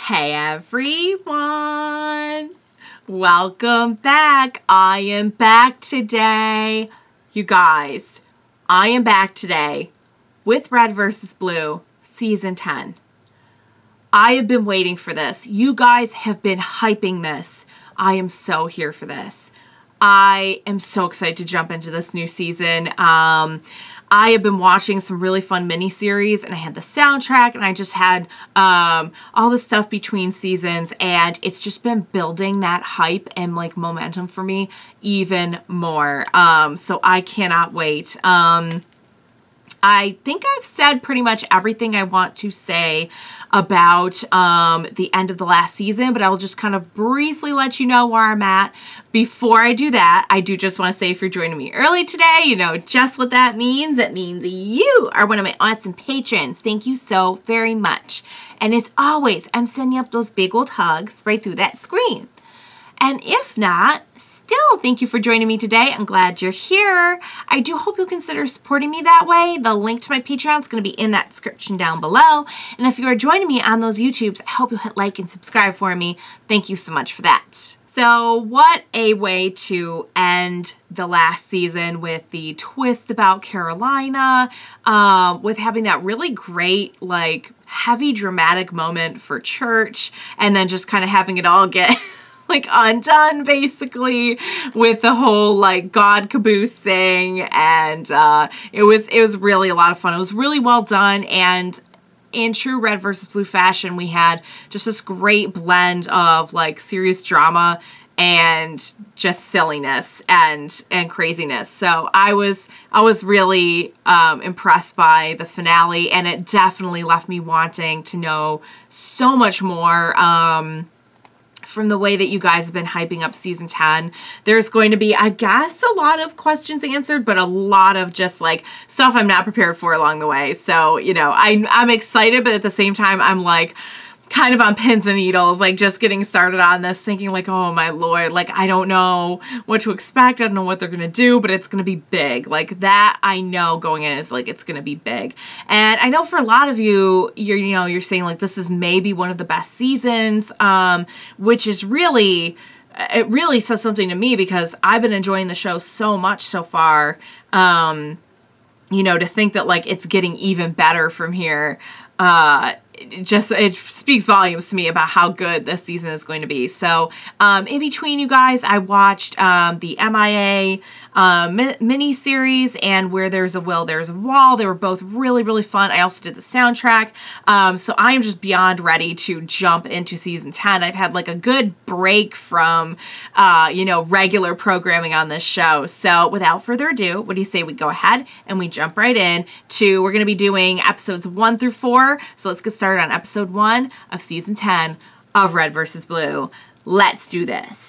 Hey everyone! Welcome back. I am back today. You guys, I am back today with Red vs. Blue Season 10. I have been waiting for this. You guys have been hyping this. I am so here for this. I am so excited to jump into this new season. I have been watching some really fun miniseries, and I had the soundtrack, and I just had all the stuff between seasons, and it's just been building that hype and like momentum for me even more. So I cannot wait. I think I've said pretty much everything I want to say about the end of the last season, but I will just kind of briefly let you know where I'm at. Before I do that, I do just want to say if you're joining me early today, you know just what that means. It means you are one of my awesome patrons. Thank you so very much. And as always, I'm sending up those big old hugs right through that screen. And if not, still, thank you for joining me today. I'm glad you're here. I do hope you'll consider supporting me that way. The link to my Patreon is going to be in that description down below. And if you are joining me on those YouTubes, I hope you'll hit like and subscribe for me. Thank you so much for that. So what a way to end the last season with the twist about Carolina, with having that really great, like, heavy dramatic moment for church, and then just kind of having it all get like undone basically with the whole like God caboose thing. And it was really a lot of fun. It was really well done, and in true Red vs. Blue fashion, we had just this great blend of like serious drama and just silliness and craziness. So I was really impressed by the finale, and it definitely left me wanting to know so much more from the way that you guys have been hyping up Season 10. There's going to be, I guess, a lot of questions answered, but a lot of just like stuff I'm not prepared for along the way. So, you know, I'm excited, but at the same time, I'm like kind of on pins and needles, like just getting started on this, thinking like, oh my Lord, like I don't know what to expect. I don't know what they're gonna do, but it's gonna be big. Like that I know going in is like, it's gonna be big. And I know for a lot of you, you're saying like, this is maybe one of the best seasons, which is really, it really says something to me because I've been enjoying the show so much so far. You know, to think that like it's getting even better from here, it speaks volumes to me about how good this season is going to be. So in between you guys, I watched the MIA mini-series and Where There's a Will, There's a Wall. They were both really, really fun. I also did the soundtrack. So I am just beyond ready to jump into Season 10. I've had like a good break from, you know, regular programming on this show. So without further ado, what do you say we go ahead and we jump right in to, we're going to be doing episodes 1 through 4. So let's get started on episode 1 of Season 10 of Red vs. Blue. Let's do this.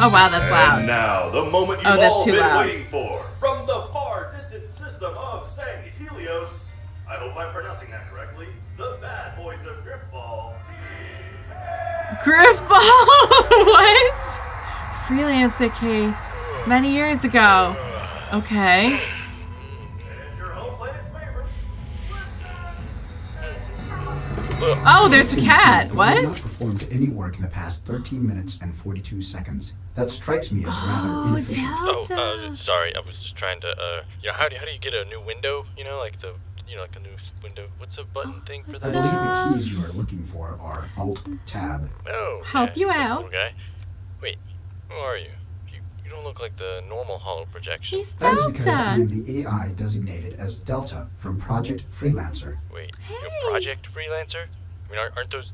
Oh wow, that's loud. And now, the moment you've all been waiting for. From the far distant system of Sang Helios, I hope I'm pronouncing that correctly, the bad boys of Griffball team. Griffball? What? Freelancer case. Many years ago. Okay. And your home planet favorites, oh, there's a cat. What? Not performed any work in the past 13 minutes and 42 seconds. That strikes me as rather inefficient. Sorry, I was just trying to, you know, how do you get a new window? You know, like the, you know, like a new window. What's a button thing for I that? believe the keys you are looking for are Alt-Tab. Oh, help you out. Okay. Wait, who are you? You don't look like the normal hollow projection. He's That is Delta. because I am the AI designated as Delta from Project Freelancer. Wait, Hey. you're Project Freelancer? I mean, aren't those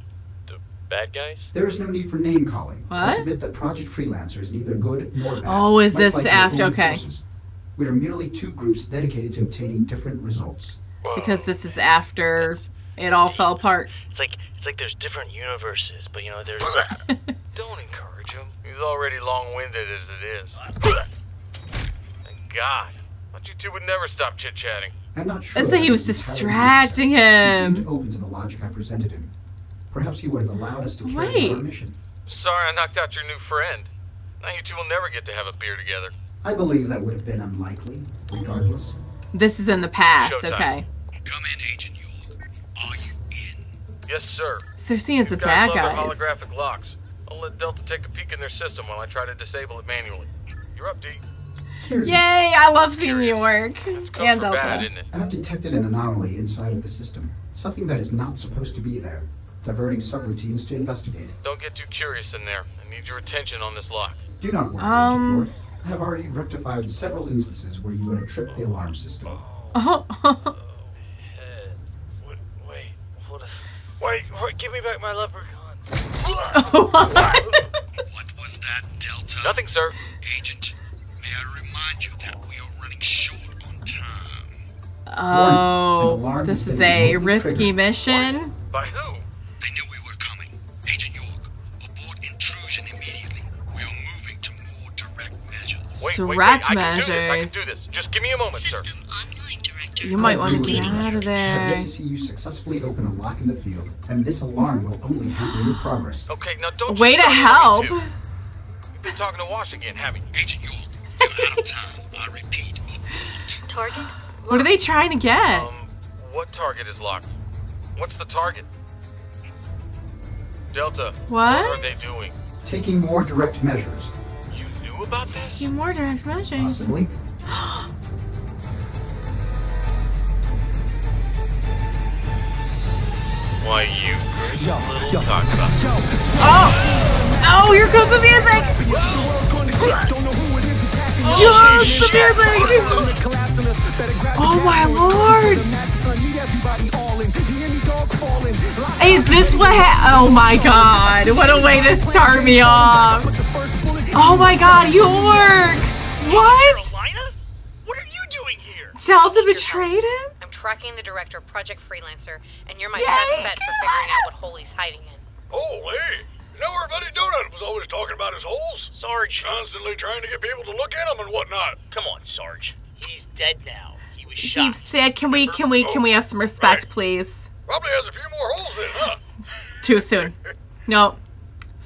the bad guys? There is no need for name calling. I What? submit that Project Freelancer is neither good nor bad. Oh, is much this like your after- own okay. forces. We are merely two groups dedicated to obtaining different results. Whoa. Because this is after it all fell apart. It's like there's different universes, but you know, there's... Don't encourage him. He's already long-winded as it is. Thank God. I thought you two would never stop chit-chatting. I'm not sure. It's like he was that is entirely distracting necessary. He him. seemed open to the logic I presented him. Perhaps he would have allowed us to carry Wait. out our mission. Sorry I knocked out your new friend. Now you two will never get to have a beer together. I believe that would have been unlikely, regardless. This is in the past, Showtime. okay. Come in, Agent York. Are you in? Yes, sir. So they're seen as the These guys bad love guys. their holographic locks. I'll let Delta take a peek in their system while I try to disable it manually. You're up, D. Curious. Yay! I love seeing you work. It's come And for bad, Delta. isn't it? I have detected an anomaly inside of the system. Something that is not supposed to be there. Diverting subroutines to investigate. Don't get too curious in there. I need your attention on this lock. Do not worry, Agent North. I have already rectified several instances where you would have tripped the alarm system. Oh. Wait, hold on. Wait, give me back my leprechaun. What was that, Delta? Nothing, sir. Agent, may I remind you that we are running short on time. Oh, this is a risky mission. By who? They knew we were coming. Agent York, abort intrusion immediately. We are moving to more direct measures. Wait, Direct I can measures. do this. Just give me a moment, sir. You might want to Agree with get you. out of I have yet there. to see you successfully open a lock in the field, and this alarm will only hamper your progress. Okay, now don't Way you to start help. me too. You've been talking to Wash again, haven't you? Agent York, you're out of time. I repeat, abort. Target? What are they trying to get? What target is locked? What's the target? Delta. What? What are they doing? Taking more direct measures. You knew about this? Few more direct measures. Possibly. Why, you little cocksucker. Oh! Oh, here comes the music! Yes, the music! Oh my lord! Is this what oh my god, what a way to start me off! Oh my god, York! What? Carolina? What are you doing here? Delta betrayed him? I'm tracking the director of Project Freelancer, and you're my Yay, best bet for figuring out what hole he's hiding in. Oh, hey. You know our buddy Donut was always talking about his holes? Sarge. Constantly trying to get people to look at them and whatnot. Come on, Sarge. He's dead now. He was He's shot. sick. Can we have some respect, Right. please? Probably has a few more holes then, huh? Too soon. No.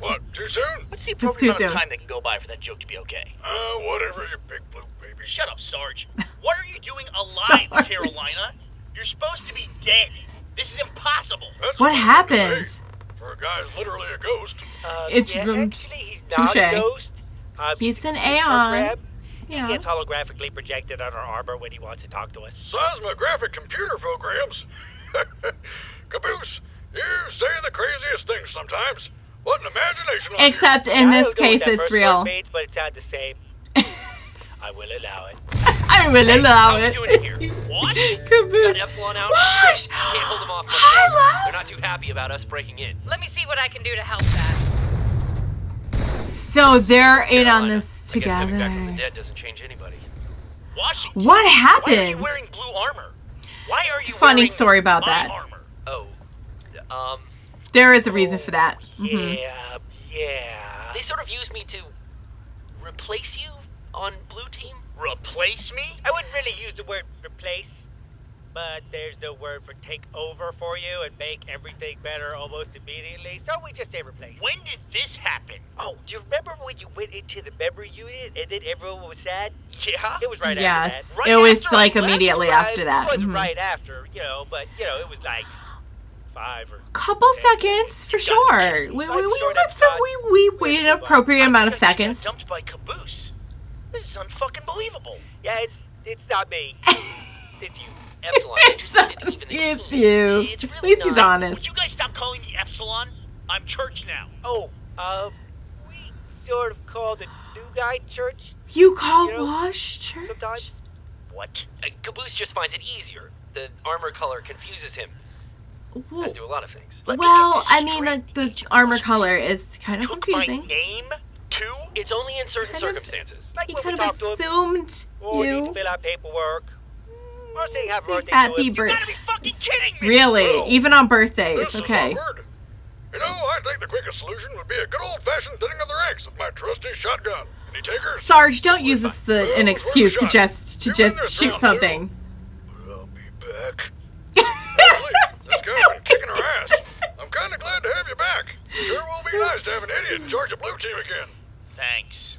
What, too soon? What's the too appropriate amount soon. of time that can go by for that joke to be okay? Whatever, you big blue baby. Shut up, Sarge. What are you doing alive, Sarge. Carolina? You're supposed to be dead. This is impossible. That's What what you happened? say. For a guy who's literally a ghost. It's actually, he's not touche. a ghost. He's an a AI. He Yeah. gets holographically projected on our armor when he wants to talk to us. Seismographic computer programs. Caboose, you say the craziest things sometimes. What an imagination. on Except in this case, it's real. But it's not the same. I will allow it. I will allow How it. you doing here? What? Caboose. Got Epsilon out? Wash! Can't hold them off. Hi, love. They're not too happy about us breaking in. Let me see what I can do to help that. So they're in on Carolina, this I guess coming back from the together. dead doesn't change anybody. Washington. What Why are you happened? wearing blue armor? Why are you Funny wearing story about my that. armor? Oh, There is a reason for that. yeah. They sort of used me to replace you on blue team. Replace me? I wouldn't really use the word replace, but there's no word for take over for you and make everything better almost immediately, so we just say replace. When did this happen? Oh, do you remember when you went into the memory unit and then everyone was sad? Yeah. It was right Yes, after that. Right it was after I like left, immediately right? after that. It wasn't Mhm. right after, but, it was like 5 or Couple seconds for sure. We got some. We waited an appropriate amount of seconds. Dumped by Caboose. This is unfucking believable. Yeah, it's not me. It's you, Epsilon. It's you. It's really At least he's not. honest. Would you guys stop calling me Epsilon? I'm Church now. Oh, we sort of call the new guy Church You call You know, Wash Church? sometimes. What? Caboose just finds it easier. The armor color confuses him. Well, As do a lot of things. I mean, the armor color is kind of Took confusing. my name too? It's only in certain Kind of- circumstances. Like He when kind we of talk to him, assumed or need to you. fill out paperwork, or saying happy Say birthday happy to him. You birth- gotta be fucking kidding me! Really? Oh. Even on birthdays? This is Okay. awkward. You know, I think the quickest solution would be a good old-fashioned thinning of the ranks with my trusty shotgun. Any takers? Sarge, don't use this as an excuse to just shoot something. I'll be back. Honestly, this guy's been kicking her ass. I'm kind of glad to have you back. Sure will be nice to have an idiot in charge of blue team again. Thanks.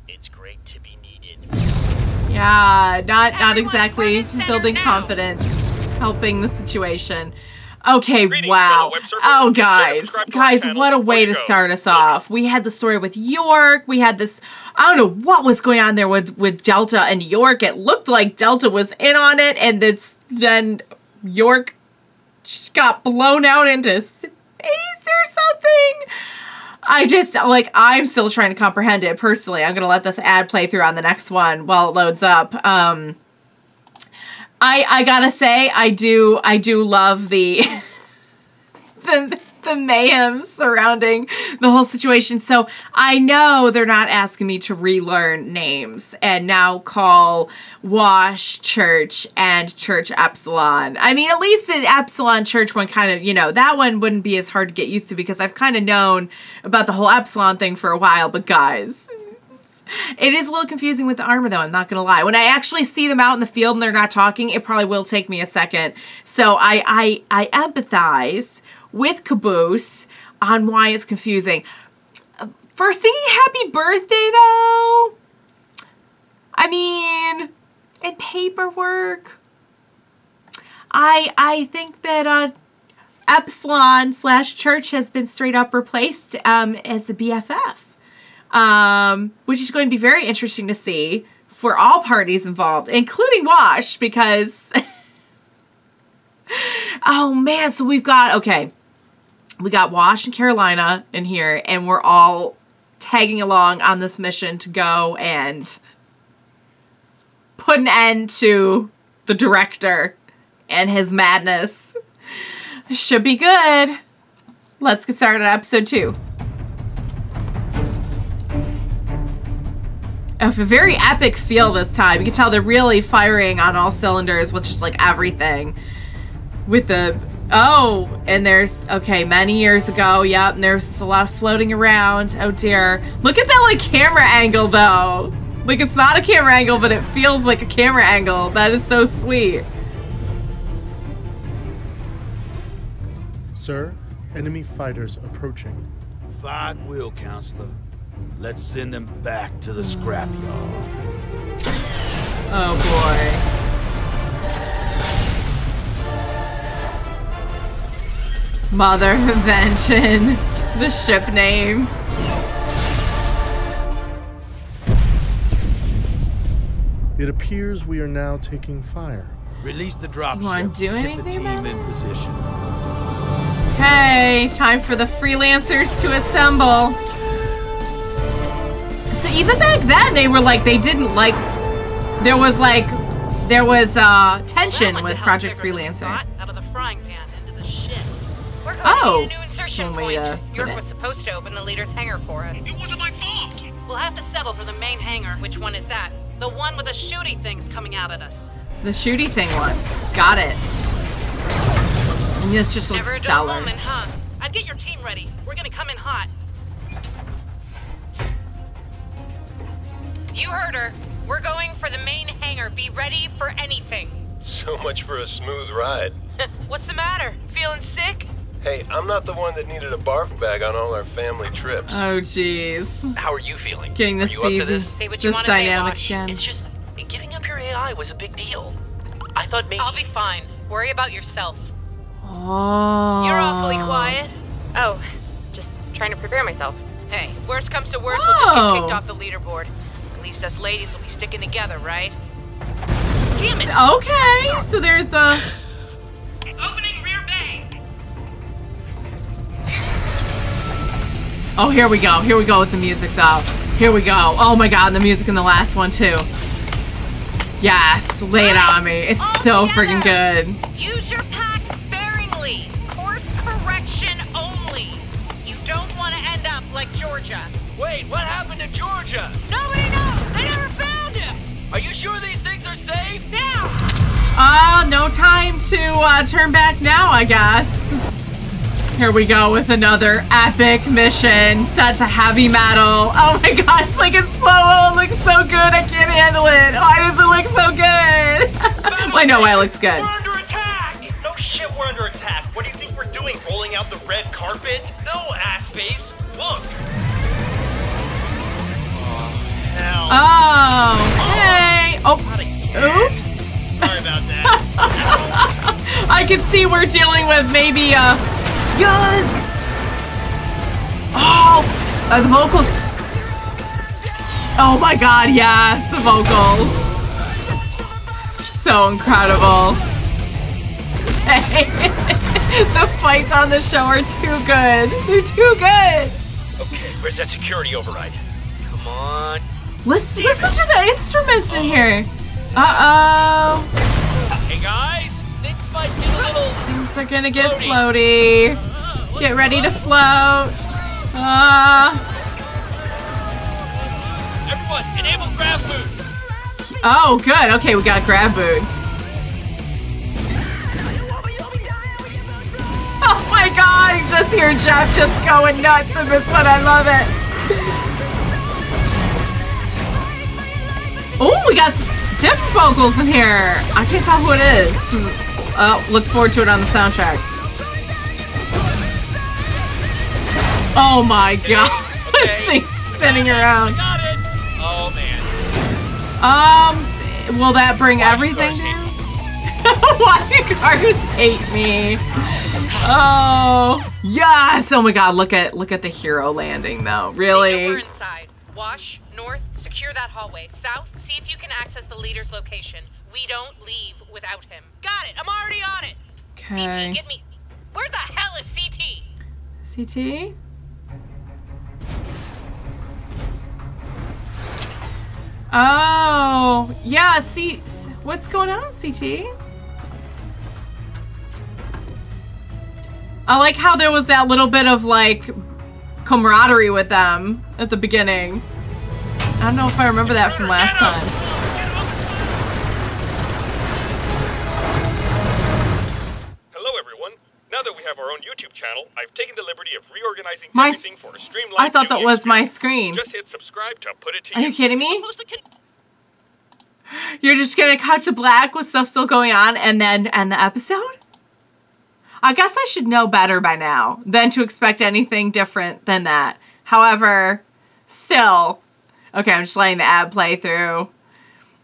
It's great to be needed. Yeah, not Everyone exactly front and center building now. confidence, helping the situation. Okay, Greetings, wow. fellow web surfers. Oh, Consider guys. subscribe to our Guys, channel what a before way you to go. start us off. We had the story with York. We had this, I don't know what was going on there with Delta and York. It looked like Delta was in on it, and then York just got blown out into space or something. I'm still trying to comprehend it personally. I'm going to let this ad play through on the next one while it loads up. I gotta say, I do love the the mayhem surrounding the whole situation. So I know they're not asking me to relearn names and now call Wash Church and Church Epsilon. I mean, at least the Epsilon Church one kind of, you know, that one wouldn't be as hard to get used to because I've kind of known about the whole Epsilon thing for a while. But guys, it is a little confusing with the armor, though. I'm not going to lie. When I actually see them out in the field and they're not talking, it probably will take me a second. So I empathize with Caboose on why it's confusing. For singing happy birthday, though, I mean, in paperwork, I think that Epsilon/Church has been straight up replaced as the BFF. Which is going to be very interesting to see for all parties involved, including Wash, because oh man, so we got Wash and Carolina in here, and we're all tagging along on this mission to go and put an end to the director and his madness. Should be good. Let's get started on episode 2. A very epic feel this time. You can tell they're really firing on all cylinders with just like everything. With the, oh, and there's, okay, many years ago, yep, and there's a lot of floating around. Oh dear. Look at that like camera angle though. Like it's not a camera angle, but it feels like a camera angle. That is so sweet. Sir, enemy fighters approaching. Fight will, Counselor. Let's send them back to the scrapyard. Oh boy. Mother of Invention. The ship name. It appears we are now taking fire. Release the dropships. You wanna do Get the anything team about in it? position. Okay, time for the freelancers to assemble. So even back then, they were like, they didn't like, there was tension with Project Freelancer. Out of the frying pan into the shit. We're going Oh, to need a new insertion one way point. to put York it. was supposed to open the leader's hangar for us. It wasn't my fault. We'll have to settle for the main hangar. Which one is that? The one with the shooty things coming out at us. The shooty thing one. Got it. And this just looks Never a dull stellar. moment, huh? I'd get your team ready. We're gonna come in hot. You heard her. We're going for the main hangar. Be ready for anything. So much for a smooth ride. What's the matter? Feeling sick? Hey, I'm not the one that needed a barf bag on all our family trips. Oh jeez. How are you feeling? Getting to Are you up see to this? Say what you this want to say, dynamic Wash. again. It's just giving up your AI was a big deal. I thought maybe. I'll be fine. Worry about yourself. Oh. You're awfully quiet. Oh, just trying to prepare myself. Hey, worst comes to worst, we'll just Oh. get kicked off the leaderboard. At least us ladies will be sticking together, right? Damn it! Okay, so there's a... Opening rear bay. Oh, here we go. Here we go with the music, though. Here we go. Oh my god, and the music in the last one, too. Yes, lay it on me. It's so freaking good. Use your pack sparingly. Course correction only. You don't want to end up like Georgia. Wait, what happened to Georgia? Nobody knows. They never found him. Are you sure these things are safe? Now. No time to turn back now, I guess. Here we go with another epic mission set to heavy metal. Oh my god, it's like it's slow. It looks so good. I can't handle it. Why does it look so good? Well, I know why it looks good. We're under attack! No shit, we're under attack. What do you think we're doing? Rolling out the red carpet? No, ass face. Look. Oh, hell. Oh, hey. Oh, oops. Sorry about that. I I can see we're dealing with maybe, yes! Oh, the vocals. Oh my god, yes, the vocals. So incredible. The fights on the show are too good. They're too good. Okay, where's that security override? Come on. Listen to the instruments in here. Uh-oh. Hey guys, things might get a little... Things are gonna get floaty. Get ready to float. Everyone, enable grab boots. Oh, good. Okay, we got grab boots. Oh my god, you just hear Jeff just going nuts in this one. I love it. Oh, we got different vocals in here. I can't tell who it is. Look forward to it on the soundtrack. Oh my god. Okay. Thing's spinning around. Got it. Oh man. Will that bring everything down? Why do cars hate me? Oh yes! Oh my god! Look at the hero landing though. Really? We're inside. Wash north. Secure that hallway. South. See if you can access the leader's location. We don't leave without him. Got it. I'm already on it. Okay. CT, get me. Where the hell is CT? CT? Oh yeah. See, what's going on, CT? I like how there was that little bit of like camaraderie with them at the beginning. I don't know if I remember that from last time. Hello, everyone. Now that we have our own YouTube channel, I've taken the liberty of reorganizing My everything for a streamlined I thought that viewing was my experience. screen. Just hit subscribe to put it to Are you kidding me? You're just gonna cut to black with stuff still going on and then end the episode? I guess I should know better by now than to expect anything different than that. However, still. Okay, I'm just letting the ad play through.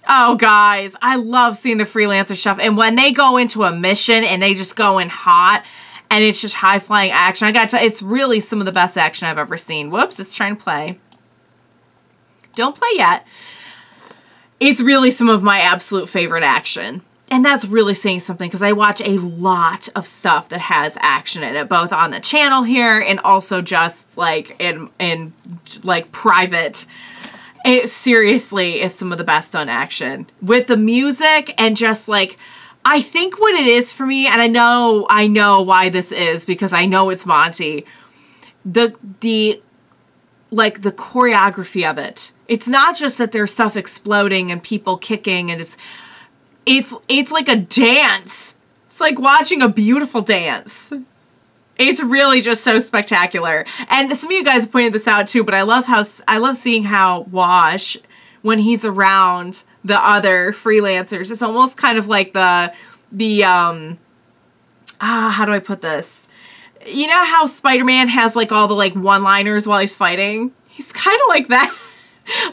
Oh, guys, I love seeing the Freelancer stuff. And when they go into a mission and they just go in hot and it's just high-flying action, I gotta tell you, it's really some of the best action I've ever seen. Whoops, it's trying to play. Don't play yet. It's really some of my absolute favorite action. And that's really saying something because I watch a lot of stuff that has action in it, both on the channel here and also just like in like private. It seriously is some of the best on action with the music and just like, I think what it is for me, and I know why this is because I know it's Monty, the choreography of it. It's not just that there's stuff exploding and people kicking and it's like a dance. It's like watching a beautiful dance. It's really just so spectacular. And some of you guys have pointed this out too, but I love seeing how Wash, when he's around the other freelancers, it's almost kind of like how do I put this? You know how Spider-Man has like all the like one-liners while he's fighting? He's kind of like that.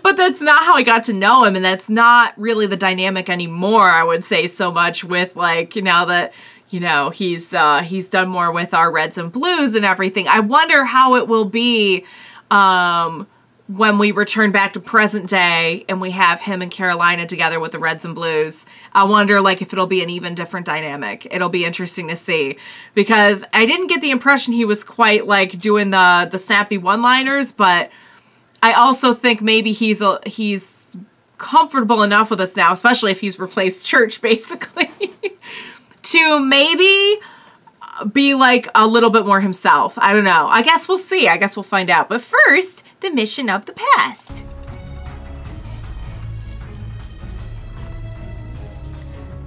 But that's not how I got to know him, and that's not really the dynamic anymore, I would say, so much with, like, now that, you know, he's done more with our Reds and Blues and everything. I wonder how it will be when we return back to present day and we have him and Carolina together with the Reds and Blues. I wonder, like, if it'll be an even different dynamic. It'll be interesting to see, because I didn't get the impression he was quite, like, doing the snappy one-liners, but I also think maybe he's comfortable enough with us now, especially if he's replaced Church, basically, to maybe be like a little bit more himself. I don't know. I guess we'll see. I guess we'll find out. But first, the mission of the past.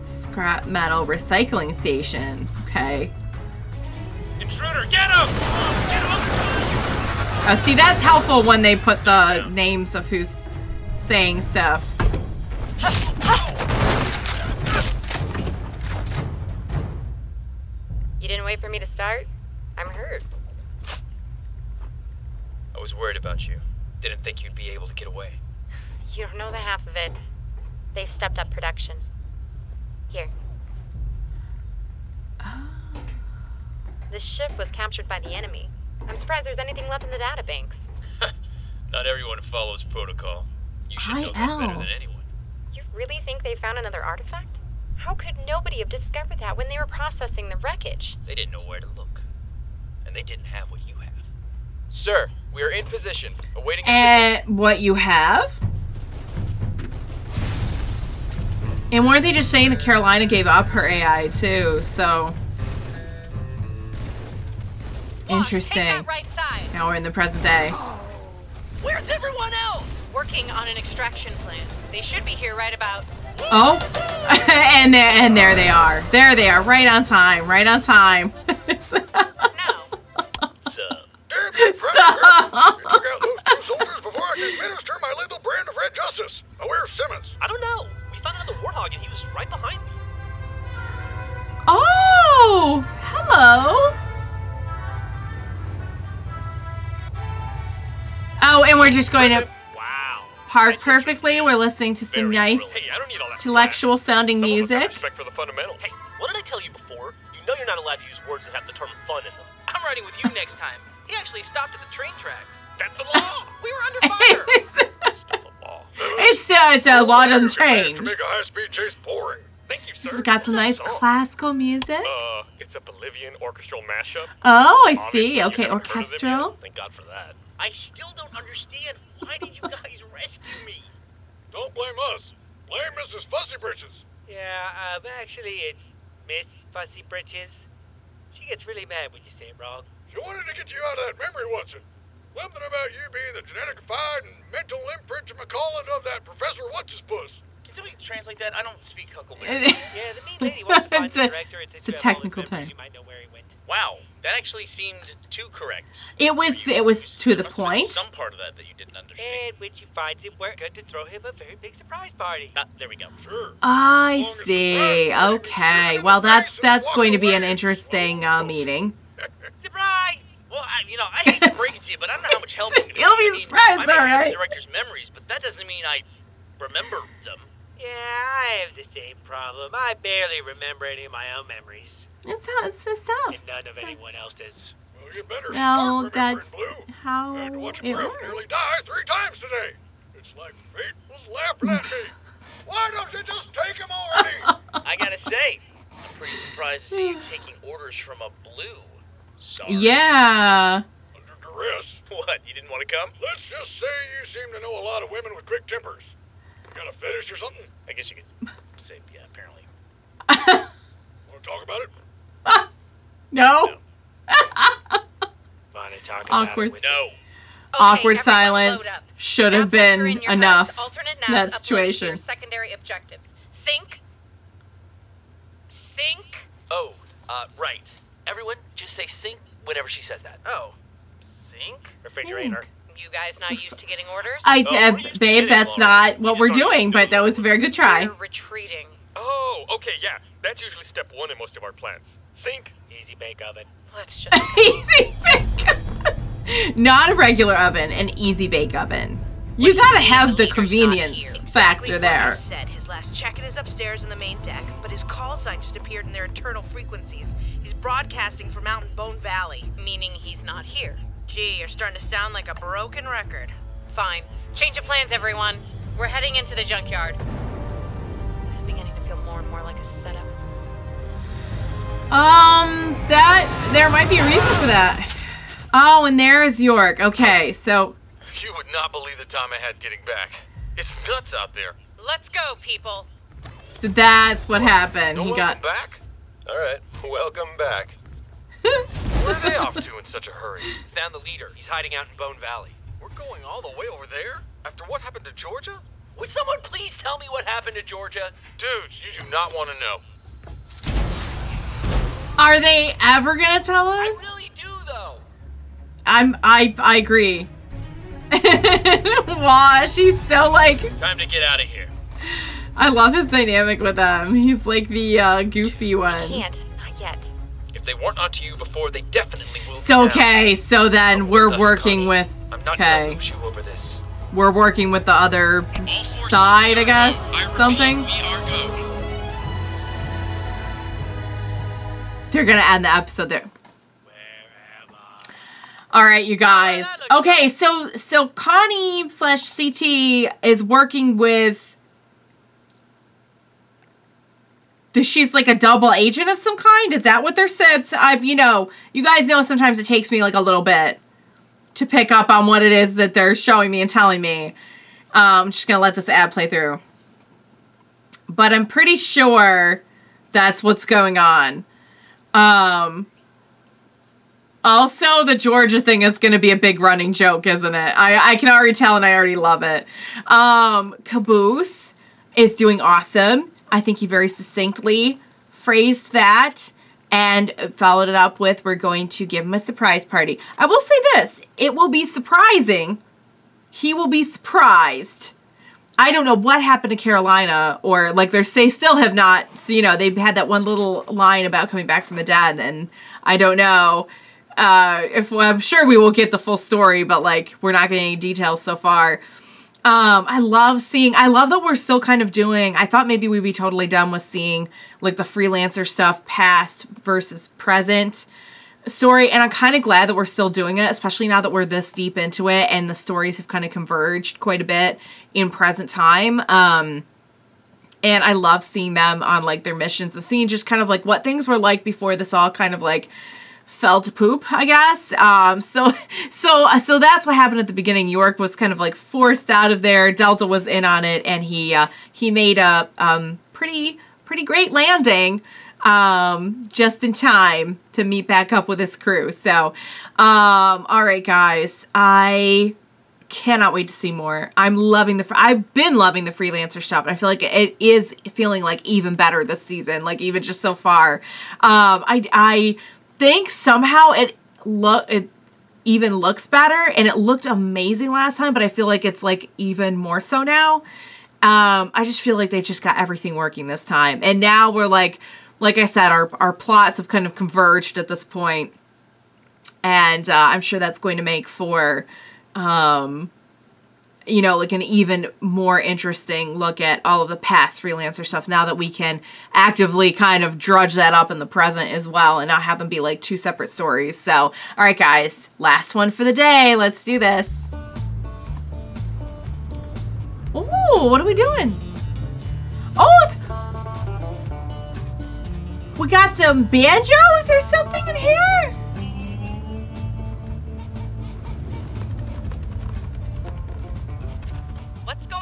Scrap metal recycling station. Okay. Intruder, get him! Get him! See, that's helpful when they put the names of who's saying stuff. You didn't wait for me to start? I'm hurt. I was worried about you. Didn't think you'd be able to get away. You don't know the half of it. They've stepped up production. Here. This ship was captured by the enemy. I'm surprised there's anything left in the databanks. Not everyone follows protocol. You should know that better than anyone. You really think they found another artifact? How could nobody have discovered that when they were processing the wreckage? They didn't know where to look. And they didn't have what you have. Sir, we are in position, awaiting... What you have? And weren't they just saying that Carolina gave up her AI too, so... Interesting. Right side. Now we're in the present day. Where's everyone else? Working on an extraction plan. They should be here right about... Oh! and there they are. There they are, right on time, right on time. You took out those 2 soldiers before I could administer my lethal brand of red justice. Now, where's Simmons? I don't know. We found another warthog and he was right behind me. Oh! Hello! Oh, and we're just going to park perfectly. We're listening to some nice, intellectual sounding music. Respect for the fundamentals. Hey, what did I tell you before? You know you're not allowed to use words that have the term fun in them. I'm riding with you next time. He actually stopped at the train tracks. That's the law. We were under fire. It's a law doesn't change. To make a high-speed chase boring. Thank you, sir. It's got some nice classical music. It's a Bolivian orchestral mashup. Oh, I see. Okay, orchestral. Thank God for that. I still don't understand. Why did you guys rescue me? Don't blame us. Blame Mrs. Fussy Britches. Yeah, actually, it's Miss Fussy Britches. She gets really mad when you say it wrong. She wanted to get you out of that memory once. Something about you being the genetified and mental imprint to McCollin of that Professor What's-His-Puss. Can somebody translate that? I don't speak Huckleberry. Yeah, the mean lady wants to find the director. It's a technical term. You might know where he went. Wow, that actually seemed too correct. It was to the point. Some part of that you didn't understand. And when she finds him, we're going to throw him a very big surprise party. There we go. Sure. I see. Okay. Well, that's going to be an interesting meeting. Surprise! Well, I hate to break it to you, but I don't know how much help it can be. You'll be surprised, all right. I have the director's memories, but that doesn't mean I remember them. Yeah, I have the same problem. I barely remember any of my own memories. It's the stuff. And none of anyone else's. Well, you better No, start that's Blue. how I had to watch it Griff works. nearly die 3 times today. It's like fate was laughing at me. Why don't you just take him already? I gotta say, I'm pretty surprised to see you taking orders from a Blue. Sorry. Yeah. Under duress. What, you didn't want to come? Let's just say you seem to know a lot of women with quick tempers. You got a fetish or something? I guess you could say, yeah, apparently. Want to talk about it? No. Fine, talk Awkward. about it. No. Awkward silence. Should have been enough. That situation. Secondary objectives. Think. Oh, right. Everyone, just say sink whenever she says that. Oh. Sink? Refrigerator. You guys not used to getting orders? Babe, that's not what we're doing, but that was a very good try. We're retreating. Oh, okay, yeah. That's usually step 1 in most of our plans. Sink. Easy bake oven. Let's just... Easy bake. Not a regular oven, an easy bake oven. You gotta have the convenience factor there. He said his last check-in is upstairs in the main deck, but his call sign just appeared in their internal frequencies. He's broadcasting from out in Bone Valley, meaning he's not here. Gee, you're starting to sound like a broken record. Fine. Change of plans, everyone. We're heading into the junkyard. This is beginning to feel more and more like a setup. There might be a reason for that. Oh, and there's York. Okay, so... You would not believe the time I had getting back. It's nuts out there. Let's go, people. So that's what happened. No, He welcome got... back? Alright, welcome back. Where are they off to in such a hurry? Found the leader. He's hiding out in Bone Valley. We're going all the way over there? After what happened to Georgia? Would someone please tell me what happened to Georgia? Dude, you do not want to know. Are they ever gonna tell us? I really do, though. I agree. Wow, she's so like... Time to get out of here. I love his dynamic with them. He's like the goofy one. Can't. Not yet. If they weren't onto you before, they definitely will. So, okay, so then we're working with... I'm not gonna lose you over this. We're working with the other side, I guess? Something? They're gonna end the episode there. All right, you guys. Okay, so Connie / CT is working with. She's like a double agent of some kind. Is that what they're saying? You know, you guys know sometimes it takes me like a little bit to pick up on what it is that they're showing me and telling me. I'm just gonna let this ad play through. But I'm pretty sure that's what's going on. Also, the Georgia thing is going to be a big running joke, isn't it? I can already tell and I already love it. Caboose is doing awesome. I think he very succinctly phrased that and followed it up with, we're going to give him a surprise party. I will say this. It will be surprising. He will be surprised. I don't know what happened to Carolina, or like they still have not, so, you know, they've had that one little line about coming back from the dead, and I don't know if I'm sure we will get the full story, but like we're not getting any details so far. I love that we're still kind of doing, I thought maybe we'd be totally done with seeing like the Freelancer stuff past versus present story, and I'm kind of glad that we're still doing it, especially now that we're this deep into it and the stories have kind of converged quite a bit in present time. And I love seeing them on like their missions and seeing just kind of like what things were like before this all kind of like fell to poop, I guess. So that's what happened at the beginning. York was kind of like forced out of there. Delta was in on it, and he made a pretty great landing just in time to meet back up with his crew. So, all right, guys, I cannot wait to see more. I've been loving the Freelancer stuff, and I feel like it is feeling like even better this season, like even just so far. I think somehow it even looks better, and it looked amazing last time, but I feel like it's like even more so now. I just feel like they just got everything working this time, and now we're like I said, our plots have kind of converged at this point, and I'm sure that's going to make for you know, like an even more interesting look at all of the past Freelancer stuff now that we can actively kind of drudge that up in the present as well and not have them be like two separate stories. So, all right, guys, last one for the day. Let's do this. Ooh, what are we doing? Oh, we got some banjos or something in here?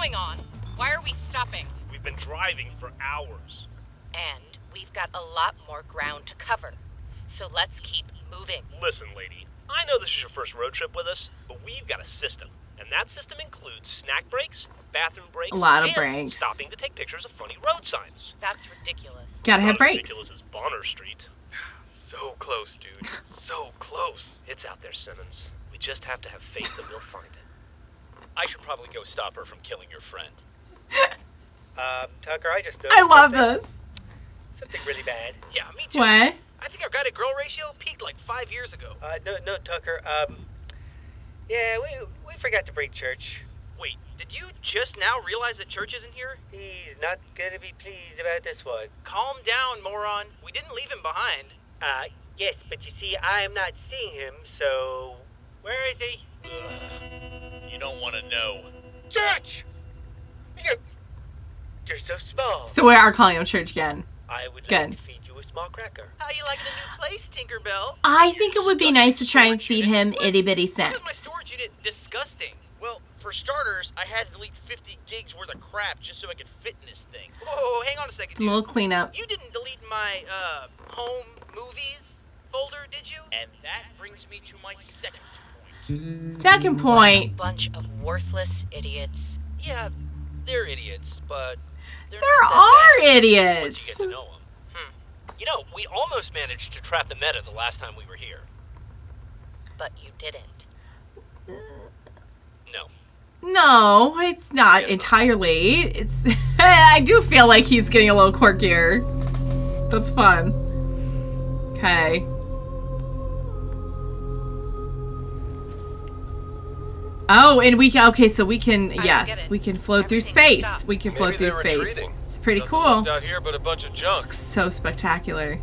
On? Why are we stopping? We've been driving for hours. And we've got a lot more ground to cover. So let's keep moving. Listen, lady, I know this is your first road trip with us, but we've got a system. And that system includes snack breaks, bathroom breaks, a lot of and breaks, stopping to take pictures of funny road signs. That's ridiculous. Gotta have breaks. Ridiculous as Bonner Street. So close, dude. So close. It's out there, Simmons. We just have to have faith that we'll find it. I should probably go stop her from killing your friend. Tucker, I just I love this. Something really bad. Yeah, me too. What? I think our guy-to-girl ratio peaked like 5 years ago. No, Tucker. Yeah, we forgot to bring Church. Wait, did you just now realize that Church isn't here? He's not gonna be pleased about this one. Calm down, moron. We didn't leave him behind. Yes, but you see, I am not seeing him, so... Where is he? You don't want to know. Church! You're so small. So we are calling him Church again. I would Good. like to feed you a small cracker. How you liking the new place, Tinkerbell? I think it would be nice to try and feed him itty bitty What snacks. was my storage unit disgusting? Well, for starters, I had to delete 50 gigs worth of crap just so I could fit in this thing. Whoa, hang on a second, A little dude. cleanup. You didn't delete my, home movies folder, did you? And that brings me to my second point. Second point. Bunch of worthless idiots. Yeah, they're idiots, but... There not are that bad idiots. once you get to know them. You know, we almost managed to trap the meta the last time we were here. But you didn't. No. No, it's not entirely. It's. I do feel like he's getting a little quirkier. That's fun. Okay. Oh, and we can. Okay, so we can. Yes, we can float through space. We can float through space. It's pretty cool. Out here, but a bunch of junk. Looks so spectacular.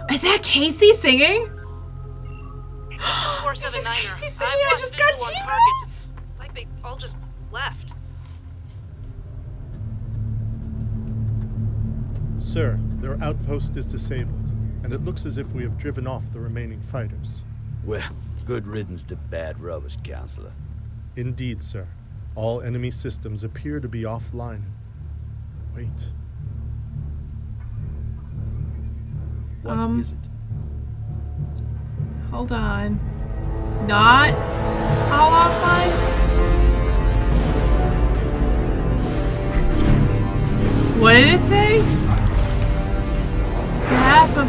Is that Casey singing? 479er. Casey singing? I just got T-Rex. Like they all just left. Sir, their outpost is disabled, and it looks as if we have driven off the remaining fighters. Well, good riddance to bad rubbish, Counselor. Indeed, sir. All enemy systems appear to be offline. Wait. What is it? Hold on. Not all offline? What did it say? Staff of...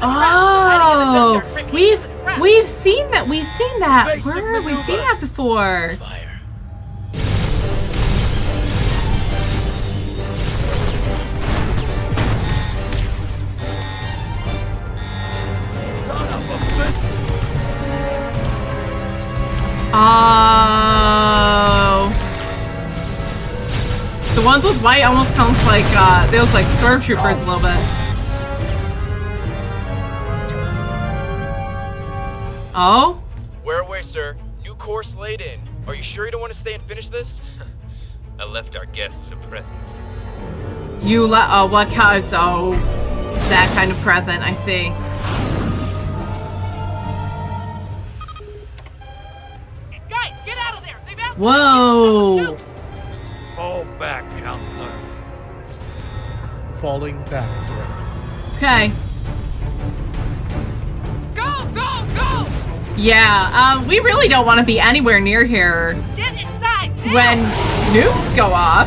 Oh! We've seen that. We've seen that. Where have we seen that before? Oh. The ones with white almost comes like, they look like stormtroopers a little bit. Oh? Where away, sir? New course laid in. Are you sure you don't want to stay and finish this? I left our guests a present. You oh, what kind? Oh, that kind of present, I see. Guys, get out of there! They've out. Whoa! Fall back, Counselor. Falling back, Director. Okay. Go, go, go! Yeah, we really don't want to be anywhere near here Get inside! Now. when nukes go off.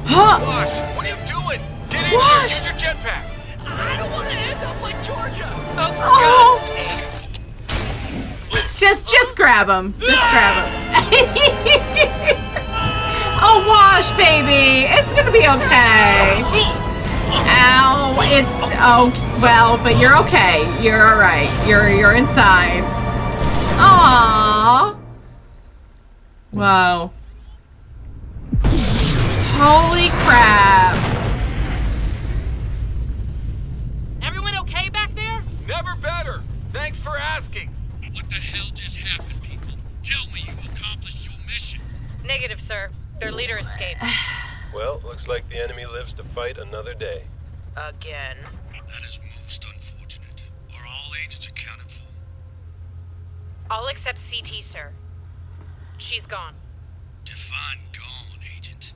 Huh? Wash, what are you doing? Get in Wash! here, use your jetpack. I don't want to end up like Georgia. Oh! Just grab him. Just grab him. Oh, Wash, baby. It's gonna be okay. Ow. It's oh well, but you're okay. You're all right. You're inside. Aww. Wow. Holy crap. Everyone okay back there? Never better. Thanks for asking. What the hell just happened, people? Tell me you accomplished your mission. Negative, sir. Their leader escaped. Well, looks like the enemy lives to fight another day. Again. That is most unfortunate. Are all agents accounted for? All except CT, sir. She's gone. Define gone, Agent.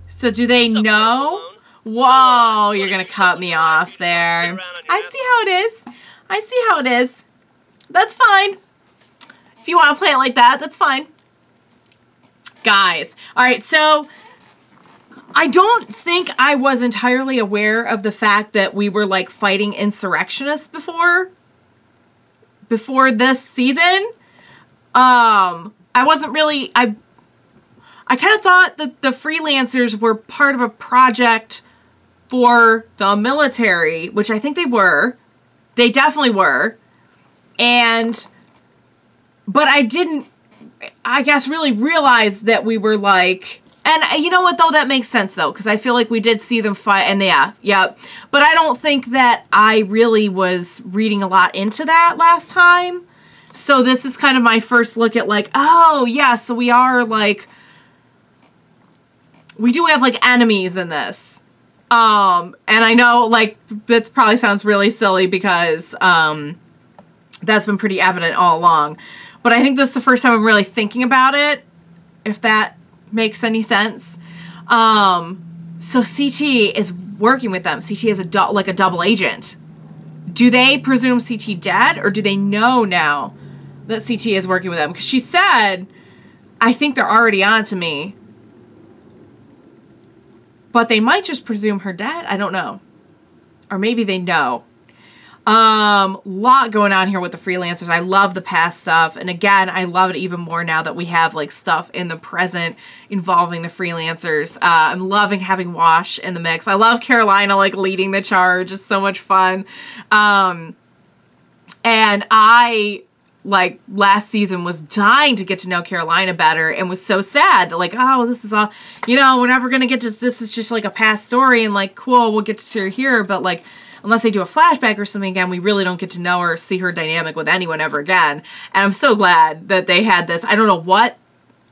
So do they know? Whoa, you're gonna cut me off there. I see how it is. I see how it is. That's fine. If you want to play it like that, that's fine. Guys, all right, so I don't think I was entirely aware of the fact that we were like fighting insurrectionists before this season. I wasn't really, I kind of thought that the freelancers were part of a project for the military, which I think they were. They definitely were. But I didn't, I guess, really realize that we were like, and you know what, though? That makes sense, though, because I feel like we did see them fight, and yeah. But I don't think that I really was reading a lot into that last time. So this is kind of my first look at like, oh, yeah, so we are like, we do have like enemies in this. And I know like, that probably sounds really silly because that's been pretty evident all along. But I think this is the first time I'm really thinking about it, if that makes any sense. So CT is working with them. CT is like a double agent. Do they presume CT dead, or do they know now that CT is working with them? Because she said, I think they're already on to me. But they might just presume her dead. I don't know. Or maybe they know. Lot going on here with the freelancers. I love the past stuff. And again, I love it even more now that we have like stuff in the present involving the freelancers. I'm loving having Wash in the mix. I love Carolina like leading the charge. It's so much fun. And I like last season was dying to get to know Carolina better and was so sad that like, oh, this is all, you know, we're never going to get to, this is just like a past story and like, cool, we'll get to see her here. But like, unless they do a flashback or something again, we really don't get to know her or see her dynamic with anyone ever again. And I'm so glad that they had this. I don't know what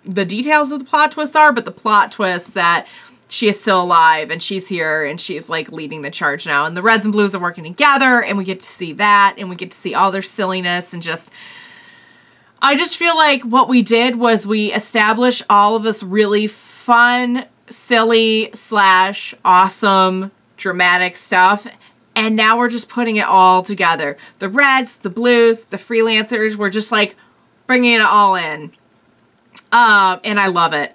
the details of the plot twist are, but the plot twist that she is still alive and she's here and she's like leading the charge now. And the Reds and Blues are working together and we get to see that and we get to see all their silliness and just, I just feel like what we did was we established all of this really fun, silly / awesome, dramatic stuff. And now we're just putting it all together. The Reds, the Blues, the Freelancers, we're just like bringing it all in. And I love it.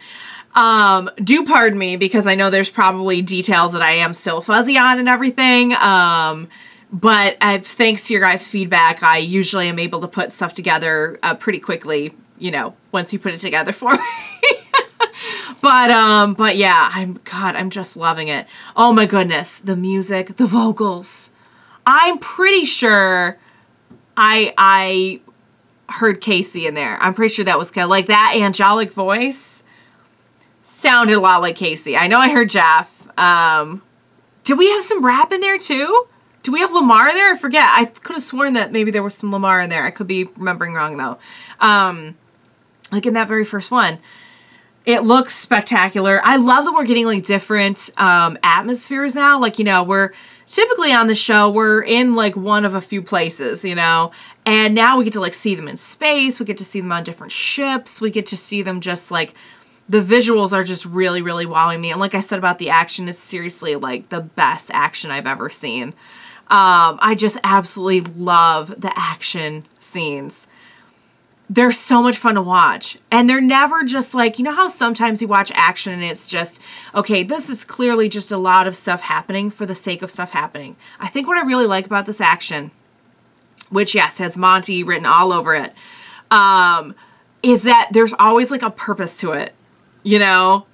Do pardon me because I know there's probably details that I am still fuzzy on and everything. But thanks to your guys' feedback, I usually am able to put stuff together pretty quickly, you know, once you put it together for me. But yeah, I'm just loving it. Oh my goodness, the music, the vocals. I'm pretty sure I heard Casey in there. I'm pretty sure that was like that angelic voice sounded a lot like Casey. I know I heard Jeff. Did we have some rap in there too? Do we have Lamar there? I forget. I could have sworn that maybe there was some Lamar in there. I could be remembering wrong though. Like in that very first one. It looks spectacular. I love that we're getting like different atmospheres now. Like, you know, we're typically on the show, we're in like one of a few places, you know, and now we get to like see them in space. We get to see them on different ships. We get to see them just like, the visuals are just really, really wowing me. And like I said about the action, it's seriously like the best action I've ever seen. I just absolutely love the action scenes. They're so much fun to watch. And they're never just like, you know how sometimes you watch action and it's just, okay, this is clearly just a lot of stuff happening for the sake of stuff happening. I think what I really like about this action, which yes, has Monty written all over it, is that there's always like a purpose to it, you know?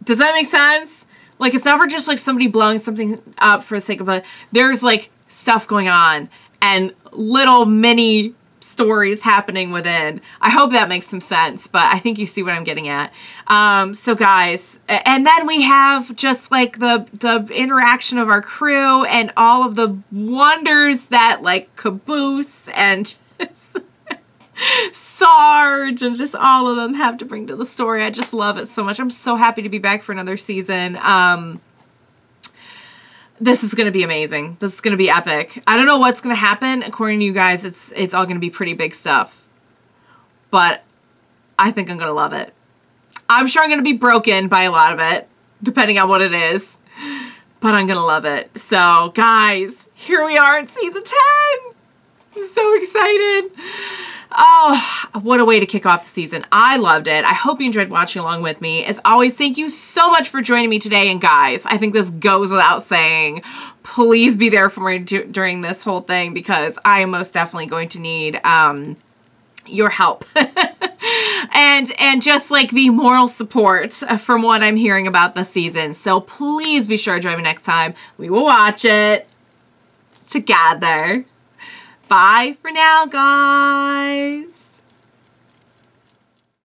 Does that make sense? Like it's never just like somebody blowing something up for the sake of it. There's like stuff going on and little mini stories happening within. I hope that makes some sense, but I think you see what I'm getting at. So guys, and then we have just like the interaction of our crew and all of the wonders that like Caboose and Sarge and just all of them have to bring to the story. I just love it so much. I'm so happy to be back for another season. This is going to be amazing. This is going to be epic. I don't know what's going to happen. According to you guys, it's all going to be pretty big stuff. But I think I'm going to love it. I'm sure I'm going to be broken by a lot of it, depending on what it is. But I'm going to love it. So, guys, here we are in season 10. I'm so excited. Oh, what a way to kick off the season. I loved it. I hope you enjoyed watching along with me. As always, thank you so much for joining me today. And guys, I think this goes without saying, please be there for me during this whole thing because I am most definitely going to need your help. and just like the moral support from what I'm hearing about this season. So please be sure to join me next time. We will watch it together. Bye for now, guys.